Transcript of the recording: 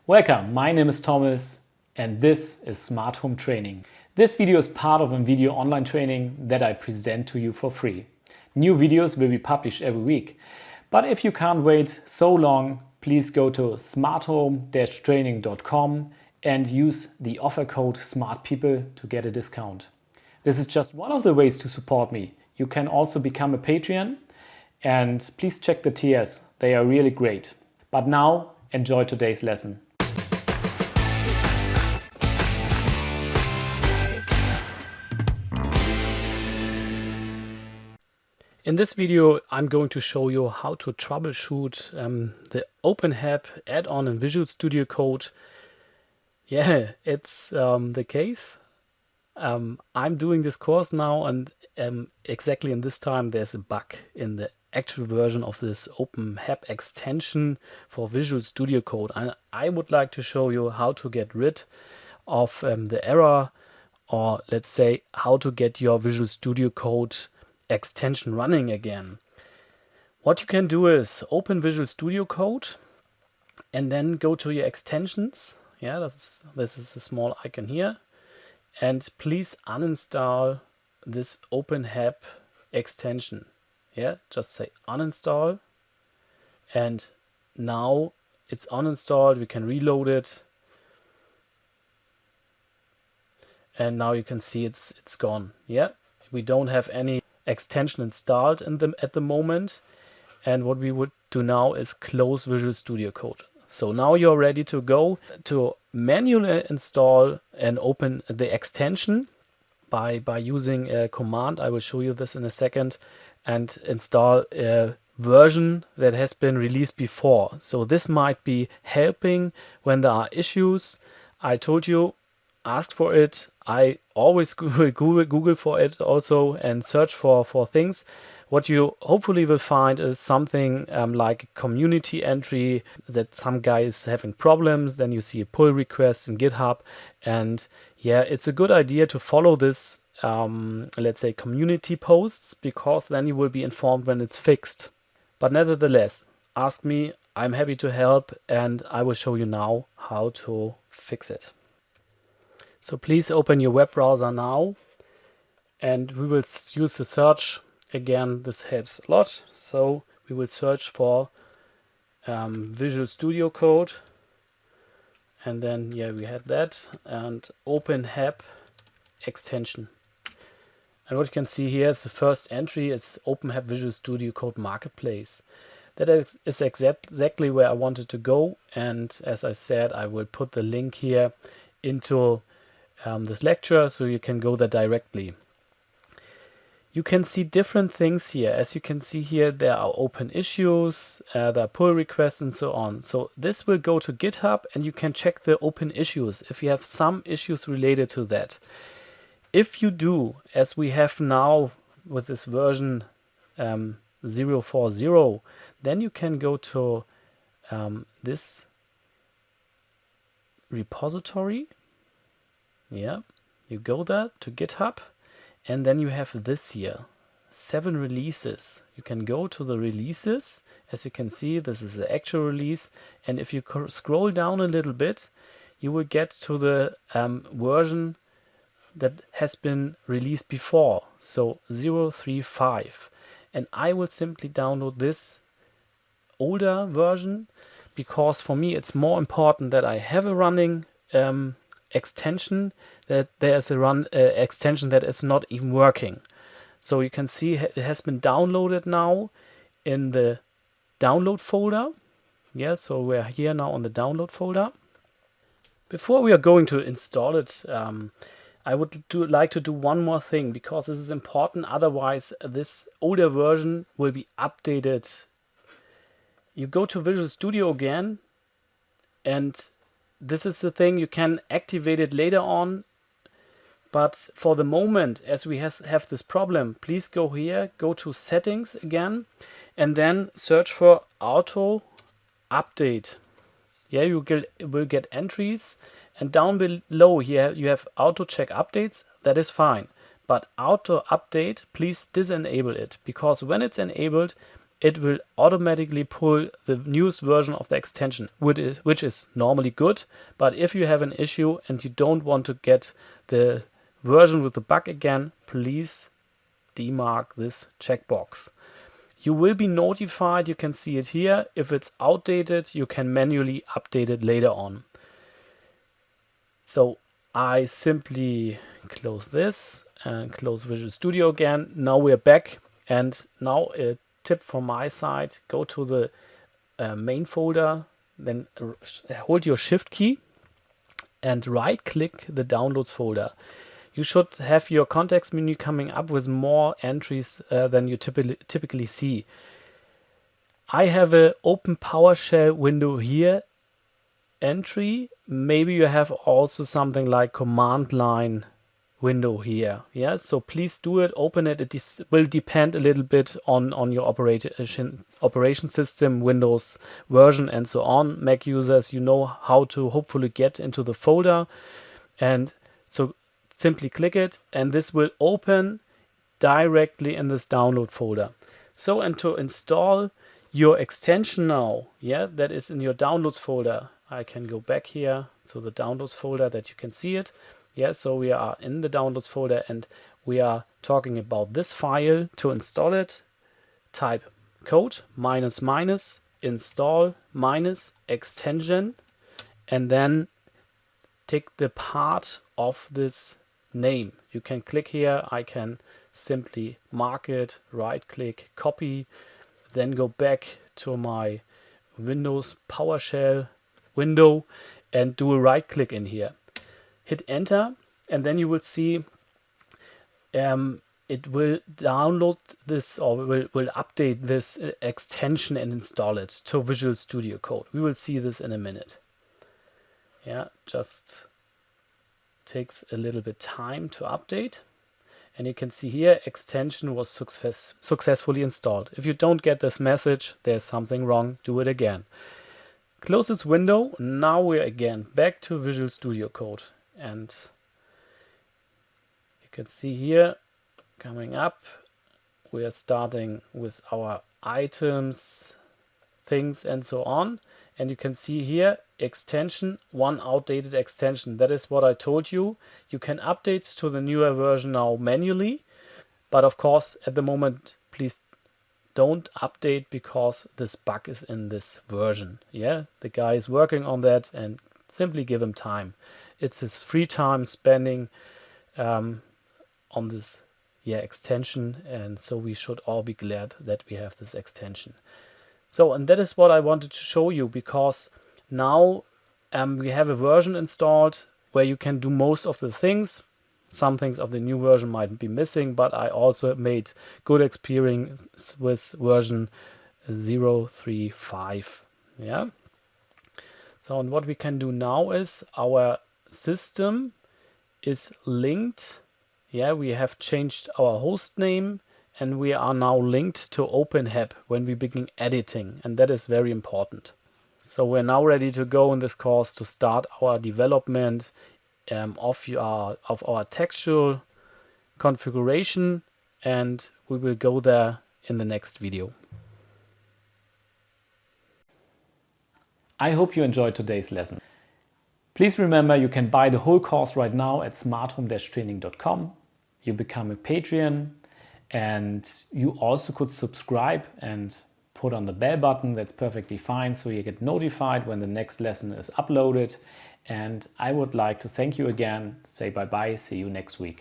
Welcome, my name is Thomas and this is Smarthome-Training. This video is part of a video online training that I present to you for free. New videos will be published every week, but if you can't wait so long, please go to smarthome-training.com and use the offer code SMARTPeople to get a discount. This is just one of the ways to support me. You can also become a Patreon and please check the tiers, they are really great. But now, enjoy today's lesson. In this video, I'm going to show you how to troubleshoot the openHAB add-on in Visual Studio Code. Yeah, it's the case. I'm doing this course now, and exactly in this time there's a bug in the actual version of this openHAB extension for Visual Studio Code. And I would like to show you how to get rid of the error, or let's say how to get your Visual Studio Code extension running again. What you can do is open Visual Studio Code and then go to your extensions. Yeah, this is a small icon here, and please uninstall this openHAB extension. Yeah, just say uninstall, and now it's uninstalled. We can reload it, and now you can see it's gone. Yeah, we don't have any extension installed at the moment, and what we would do now is close Visual Studio Code. So now you're ready to go to manually install and open the extension by using a command. I will show you this in a second, and install a version that has been released before. So this might be helping when there are issues. I told you, ask for it. I always Google for it also and search for things. What you hopefully will find is something like a community entry that some guy is having problems. Then you see a pull request in GitHub, and yeah, it's a good idea to follow this let's say community posts, because then you will be informed when it's fixed. But nevertheless, ask me, I'm happy to help, and I will show you now how to fix it. So please open your web browser now, and we will use the search. Again, this helps a lot. So we will search for Visual Studio Code, and then yeah, we had that, and openHAB extension. And what you can see here is the first entry is openHAB Visual Studio Code Marketplace. That is exactly where I wanted to go, and as I said, I will put the link here into this lecture, so you can go there directly. You can see different things here. As you can see here, there are open issues, there are pull requests, and so on. So this will go to GitHub, and you can check the open issues if you have some issues related to that. If you do, as we have now with this version 040, then you can go to this repository. Yeah, you go there to GitHub, and then you have this here, 7 releases. You can go to the releases. As you can see, this is the actual release, and if you scroll down a little bit, you will get to the version that has been released before, so 035. And I will simply download this older version, because for me it's more important that I have a running extension, that there's a extension that is not even working. So you can see it has been downloaded now in the download folder. Yeah, so we're here now on the download folder. Before we are going to install it, I would like to do one more thing, because this is important. Otherwise, this older version will be updated. You go to Visual Studio again, and this is the thing, you can activate it later on. But for the moment, as we have this problem, please go here, go to settings again, and then search for auto update. Yeah, you will get entries, and down below here you have auto check updates. That is fine, but auto update, please disable it, because when it's enabled, it will automatically pull the newest version of the extension, which is normally good. But if you have an issue and you don't want to get the version with the bug again, please demark this checkbox. You will be notified, you can see it here. If it's outdated, you can manually update it later on. So I simply close this and close Visual Studio again. Now we're back, and now a tip from my side, go to the main folder, then hold your Shift key and right click the Downloads folder. You should have your context menu coming up with more entries than you typically see. I have an Open PowerShell window here entry. Maybe you have also something like command line window here. Yeah, so please do it, open it. It will depend a little bit on your operation system, Windows version, and so on. Mac users, you know how to hopefully get into the folder, and so simply click it, and this will open directly in this download folder. So, and to install your extension now, yeah, that is in your downloads folder. I can go back here to the downloads folder that you can see it. Yeah, so we are in the downloads folder and we are talking about this file. To install it, type code --, install -extension, and then tick the part of this name. You can click here. I can simply mark it, right click, copy, then go back to my Windows PowerShell window and do a right click in here. Hit enter, and then you will see it will download this, or will update this extension and install it to Visual Studio Code. We will see this in a minute. Yeah, just takes a little bit time to update. And you can see here, extension was successfully installed. If you don't get this message, there's something wrong, do it again. Close this window. Now we're again back to Visual Studio Code. And you can see here, coming up, we are starting with our items, things, and so on. And you can see here, extension, one outdated extension. That is what I told you. You can update to the newer version now manually. But of course, at the moment, please don't update because this bug is in this version. Yeah, the guy is working on that, and simply give him time. It's his free time spending on this extension, and so we should all be glad that we have this extension. So, and that is what I wanted to show you, because now we have a version installed where you can do most of the things. Some things of the new version might be missing, but I also made good experience with version 0.3.5. Yeah. So, and what we can do now is our system is linked. Yeah, we have changed our host name, and we are now linked to openHAB when we begin editing, and that is very important. So we're now ready to go in this course to start our development of our textual configuration, and we will go there in the next video. I hope you enjoyed today's lesson. Please remember, you can buy the whole course right now at smarthome-training.com. You become a Patreon, and you also could subscribe and put on the bell button. That's perfectly fine, so you get notified when the next lesson is uploaded. And I would like to thank you again, say bye-bye, see you next week.